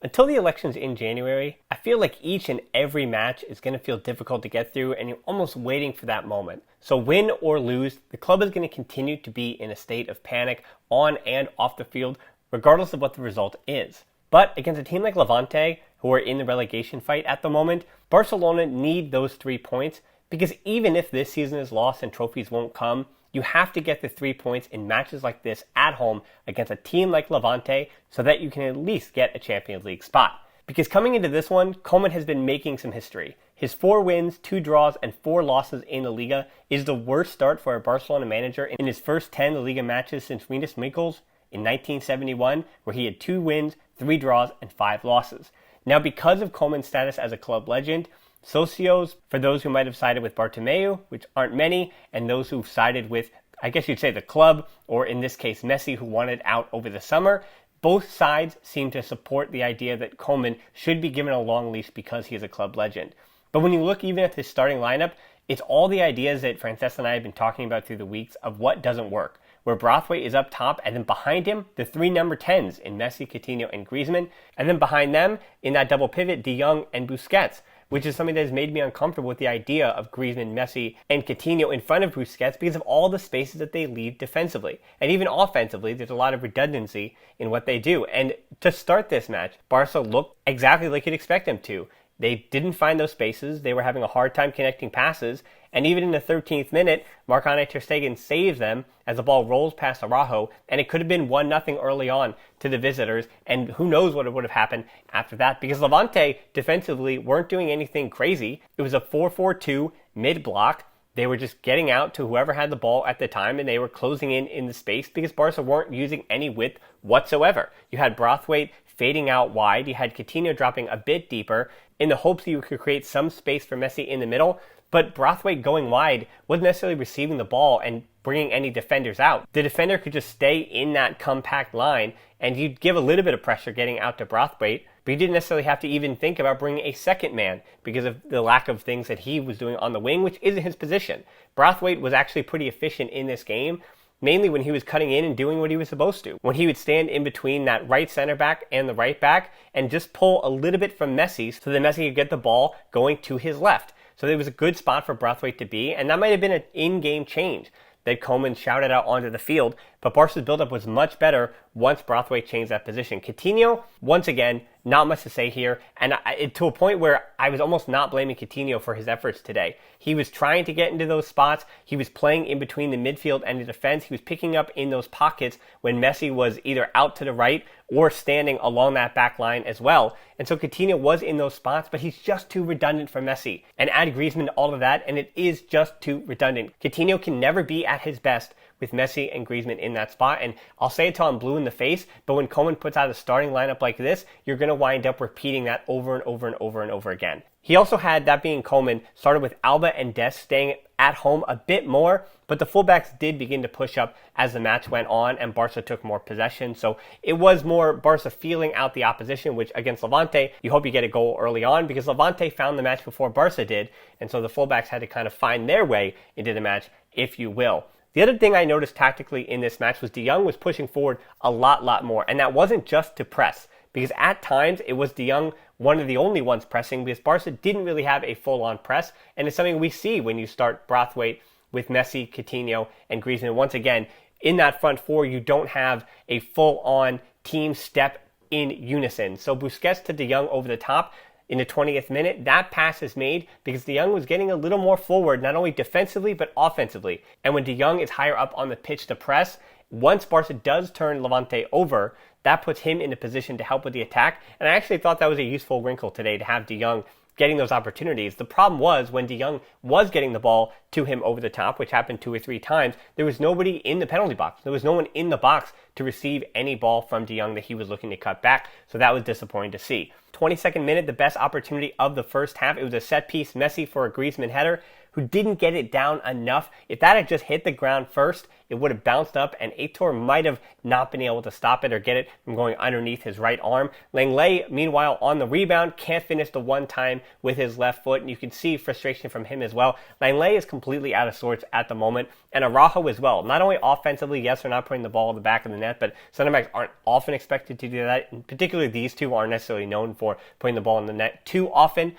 Until the elections in January, I feel like each and every match is going to feel difficult to get through and you're almost waiting for that moment. So win or lose, the club is going to continue to be in a state of panic on and off the field, regardless of what the result is. But against a team like Levante, who are in the relegation fight at the moment, Barcelona need those 3 points because even if this season is lost and trophies won't come, you have to get the 3 points in matches like this at home against a team like Levante so that you can at least get a Champions League spot. Because coming into this one, Koeman has been making some history. His 4 wins, 2 draws, and 4 losses in the Liga is the worst start for a Barcelona manager in his first 10 Liga matches since Rinus Michels in 1971, where he had 2 wins, 3 draws, and 5 losses. Now, because of Koeman's status as a club legend, socios, for those who might have sided with Bartomeu, which aren't many, and those who've sided with, I guess you'd say, the club, or in this case Messi, who wanted out over the summer, both sides seem to support the idea that Koeman should be given a long leash because he is a club legend. But when you look even at his starting lineup, it's all the ideas that Francesca and I have been talking about through the weeks of what doesn't work, where Braithwaite is up top, and then behind him, the 3 number 10s in Messi, Coutinho, and Griezmann, and then behind them, in that double pivot, De Jong and Busquets, which is something that has made me uncomfortable with the idea of Griezmann, Messi, and Coutinho in front of Busquets because of all the spaces that they leave defensively. And even offensively, there's a lot of redundancy in what they do. And to start this match, Barca looked exactly like you'd expect them to. They didn't find those spaces. They were having a hard time connecting passes. And even in the 13th minute, Marc-Andre ter Stegen saves them as the ball rolls past Araujo. And it could have been 1-0 early on to the visitors. And who knows what would have happened after that. Because Levante defensively weren't doing anything crazy. It was a 4-4-2 mid-block. They were just getting out to whoever had the ball at the time, and they were closing in the space because Barca weren't using any width whatsoever. You had Braithwaite fading out wide. You had Coutinho dropping a bit deeper in the hopes that you could create some space for Messi in the middle. But Braithwaite going wide wasn't necessarily receiving the ball and bringing any defenders out. The defender could just stay in that compact line, and you'd give a little bit of pressure getting out to Braithwaite, but you didn't necessarily have to even think about bringing a second man because of the lack of things that he was doing on the wing, which isn't his position. Braithwaite was actually pretty efficient in this game, mainly when he was cutting in and doing what he was supposed to. When he would stand in between that right center back and the right back and just pull a little bit from Messi so that Messi could get the ball going to his left. So it was a good spot for Braithwaite to be, and that might have been an in-game change that Koeman shouted out onto the field, but Barca's build-up was much better once Braithwaite changed that position. Coutinho, once again, not much to say here, and to a point where I was almost not blaming Coutinho for his efforts today. He was trying to get into those spots. He was playing in between the midfield and the defense. He was picking up in those pockets when Messi was either out to the right or standing along that back line as well. And so Coutinho was in those spots, but he's just too redundant for Messi. And add Griezmann to all of that, and it is just too redundant. Coutinho can never be at his best with Messi and Griezmann in that spot. And I'll say it till I'm blue in the face, but when Koeman puts out a starting lineup like this, you're going to wind up repeating that over and over and over and over again. He also had, that being Koeman, started with Alba and Dest staying at home a bit more, but the fullbacks did begin to push up as the match went on and Barca took more possession. So it was more Barca feeling out the opposition, which against Levante, you hope you get a goal early on because Levante found the match before Barca did, and so the fullbacks had to kind of find their way into the match, if you will. The other thing I noticed tactically in this match was De Jong was pushing forward a lot more, and that wasn't just to press, because at times it was De Jong one of the only ones pressing because Barca didn't really have a full-on press, and it's something we see when you start Braithwaite with Messi, Coutinho, and Griezmann. Once again, in that front four, you don't have a full-on team step in unison. So Busquets to De Jong over the top in the 20th minute, that pass is made because De Jong was getting a little more forward, not only defensively, but offensively. And when De Jong is higher up on the pitch to press, once Barca does turn Levante over, that puts him in a position to help with the attack. And I actually thought that was a useful wrinkle today to have De Jong getting those opportunities. The problem was when De Jong was getting the ball to him over the top, which happened 2 or 3 times, there was nobody in the penalty box. There was no one in the box to receive any ball from De Jong that he was looking to cut back. So that was disappointing to see. 22nd minute, the best opportunity of the first half. It was a set piece, Messi for a Griezmann header. who didn't get it down enough. If that had just hit the ground first, it would have bounced up, and Aitor might have not been able to stop it or get it from going underneath his right arm. Lenglet, meanwhile, on the rebound, can't finish the one time with his left foot, and you can see frustration from him as well. Lenglet is completely out of sorts at the moment, and Araujo as well. Not only offensively, yes, they're not putting the ball in the back of the net, but center backs aren't often expected to do that, and particularly these two aren't necessarily known for putting the ball in the net too often.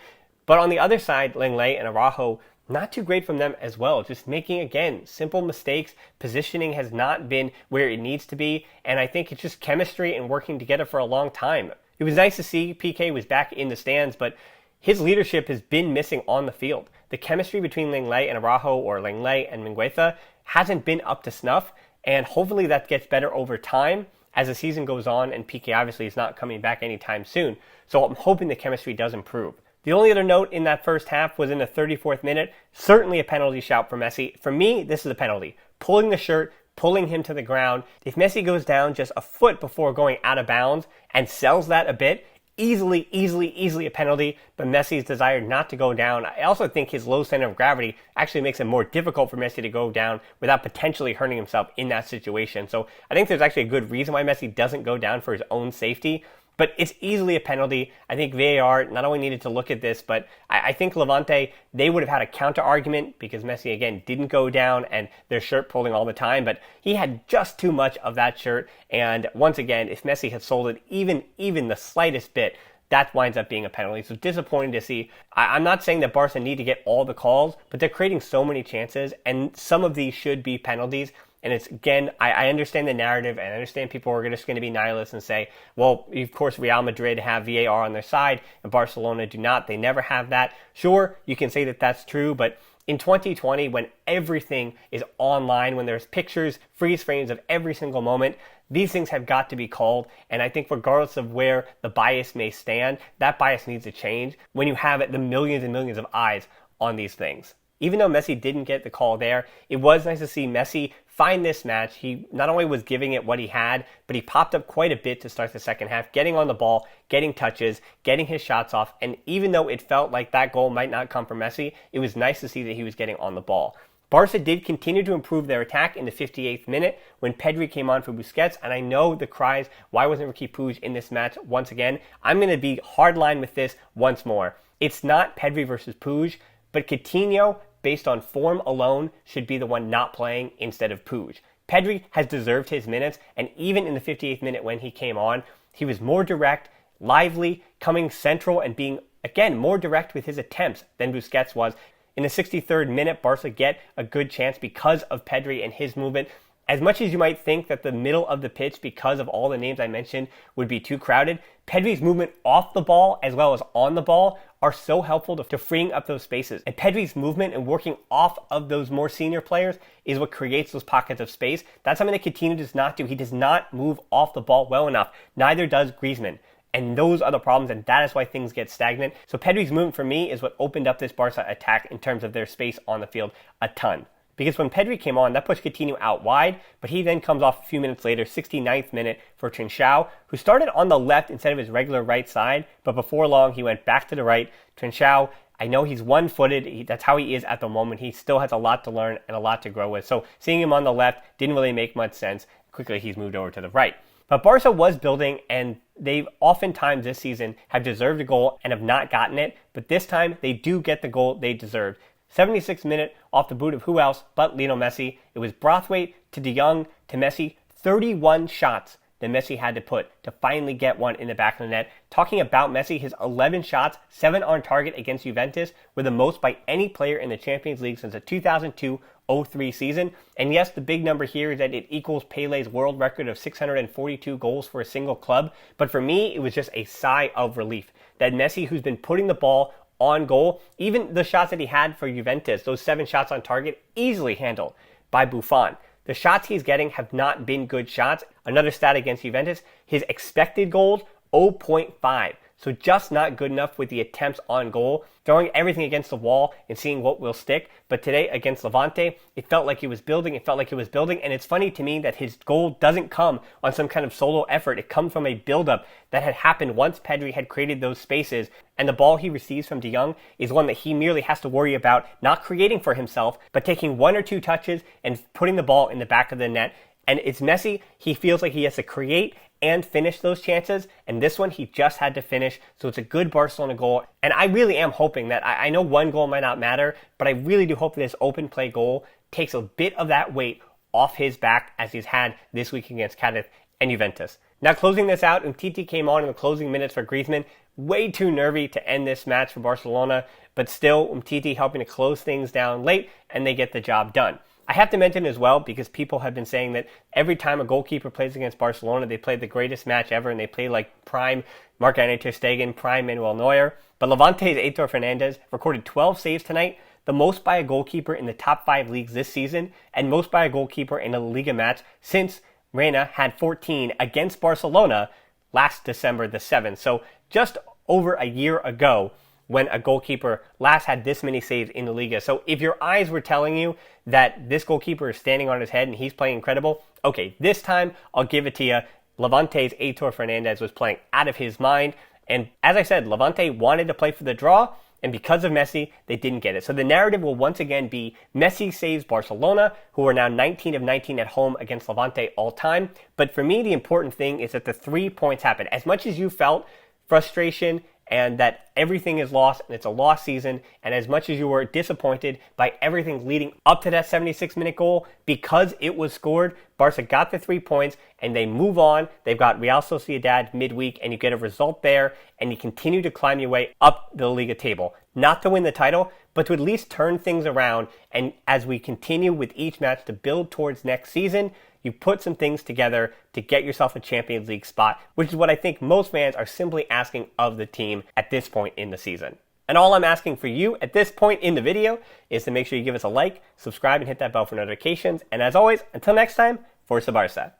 But on the other side, Lenglet and Araujo, not too great from them as well. Just making, again, simple mistakes. Positioning has not been where it needs to be. And I think it's just chemistry and working together for a long time. It was nice to see PK was back in the stands, but his leadership has been missing on the field. The chemistry between Lenglet and Araujo, or Lenglet and Mingueza, hasn't been up to snuff. And hopefully that gets better over time as the season goes on. And PK obviously is not coming back anytime soon. So I'm hoping the chemistry does improve. The only other note in that first half was in the 34th minute, certainly a penalty shout for Messi. For me, this is a penalty. Pulling the shirt, pulling him to the ground. If Messi goes down just a foot before going out of bounds and sells that a bit, easily a penalty, but Messi's desire not to go down. I also think his low center of gravity actually makes it more difficult for Messi to go down without potentially hurting himself in that situation. So I think there's actually a good reason why Messi doesn't go down for his own safety. But it's easily a penalty. I think VAR not only needed to look at this, but I think Levante, they would have had a counter argument because Messi, again, didn't go down and their shirt pulling all the time. But he had just too much of that shirt. And once again, if Messi had sold it even the slightest bit, that winds up being a penalty. So disappointing to see. I'm not saying that Barca need to get all the calls, but they're creating so many chances, and some of these should be penalties. And it's, again, I understand the narrative, and I understand people are just going to be nihilists and say, well, of course, Real Madrid have VAR on their side, and Barcelona do not. They never have that. Sure, you can say that that's true, but in 2020, when everything is online, when there's pictures, freeze frames of every single moment, these things have got to be called. And I think regardless of where the bias may stand, that bias needs to change when you have the millions and millions of eyes on these things. Even though Messi didn't get the call there, it was nice to see Messi find this match. He not only was giving it what he had, but he popped up quite a bit to start the second half, getting on the ball, getting touches, getting his shots off. And even though it felt like that goal might not come from Messi, it was nice to see that he was getting on the ball. Barca did continue to improve their attack in the 58th minute when Pedri came on for Busquets, and I know the cries, why wasn't Riqui Puig in this match once again? I'm going to be hardline with this once more. It's not Pedri versus Puig, but Coutinho, based on form alone, should be the one not playing instead of Puig. Pedri has deserved his minutes, and even in the 58th minute when he came on, he was more direct, lively, coming central, and being, again, more direct with his attempts than Busquets was. In the 63rd minute, Barca get a good chance because of Pedri and his movement. As much as you might think that the middle of the pitch, because of all the names I mentioned, would be too crowded, Pedri's movement off the ball as well as on the ball are so helpful to freeing up those spaces. And Pedri's movement and working off of those more senior players is what creates those pockets of space. That's something that Coutinho does not do. He does not move off the ball well enough. Neither does Griezmann. And those are the problems, and that is why things get stagnant. So Pedri's movement for me is what opened up this Barca attack in terms of their space on the field a ton. Because when Pedri came on, that pushed Coutinho out wide, but he then comes off a few minutes later, 69th minute, for Trincao, who started on the left instead of his regular right side, but before long he went back to the right. Trincao, I know he's one-footed, that's how he is at the moment. He still has a lot to learn and a lot to grow with. So seeing him on the left didn't really make much sense. Quickly he's moved over to the right. But Barca was building, and they've oftentimes this season have deserved a goal and have not gotten it, but this time they do get the goal they deserved. 76th minute off the boot of who else but Lionel Messi. It was Braithwaite to De Jong to Messi. 31 shots that Messi had to put to finally get one in the back of the net. Talking about Messi, his 11 shots, 7 on target against Juventus, were the most by any player in the Champions League since the 2002-03 season. And yes, the big number here is that it equals Pele's world record of 642 goals for a single club. But for me, it was just a sigh of relief that Messi, who's been putting the ball on goal, even the shots that he had for Juventus, those 7 shots on target, easily handled by Buffon. The shots he's getting have not been good shots. Another stat against Juventus, his expected goals, 0.5. So just not good enough with the attempts on goal, throwing everything against the wall and seeing what will stick. But today against Levante, it felt like he was building, and it's funny to me that his goal doesn't come on some kind of solo effort. It comes from a build-up that had happened once Pedri had created those spaces, and the ball he receives from De Jong is one that he merely has to worry about not creating for himself, but taking one or two touches and putting the ball in the back of the net. And it's Messi, he feels like he has to create and finish those chances, and this one he just had to finish, so it's a good Barcelona goal. And I really am hoping that, I know one goal might not matter, but I really do hope that this open play goal takes a bit of that weight off his back as he's had this week against Cadiz and Juventus. Now closing this out, Umtiti came on in the closing minutes for Griezmann. Way too nervy to end this match for Barcelona, but still Umtiti helping to close things down late, and they get the job done. I have to mention as well, because people have been saying that every time a goalkeeper plays against Barcelona, they play the greatest match ever, and they play like prime Marc-Andre ter Stegen, prime Manuel Neuer. But Levante's Aitor Fernandez recorded 12 saves tonight, the most by a goalkeeper in the top 5 leagues this season, and most by a goalkeeper in a Liga Match since Reina had 14 against Barcelona last December the 7th. So just over a year ago, when a goalkeeper last had this many saves in the Liga. So if your eyes were telling you that this goalkeeper is standing on his head and he's playing incredible, okay, this time I'll give it to you. Levante's Aitor Fernandez was playing out of his mind. And as I said, Levante wanted to play for the draw, and because of Messi, they didn't get it. So the narrative will once again be Messi saves Barcelona, who are now 19 of 19 at home against Levante all time. But for me, the important thing is that the 3 points happened. As much as you felt frustration and that everything is lost and it's a lost season, and as much as you were disappointed by everything leading up to that 76-minute goal, because it was scored, Barca got the 3 points and they move on. They've got Real Sociedad midweek, and you get a result there, and you continue to climb your way up the Liga table. Not to win the title, but to at least turn things around, and as we continue with each match to build towards next season, you put some things together to get yourself a Champions League spot, which is what I think most fans are simply asking of the team at this point in the season. And all I'm asking for you at this point in the video is to make sure you give us a like, subscribe, and hit that bell for notifications. And as always, until next time, Forza Barca.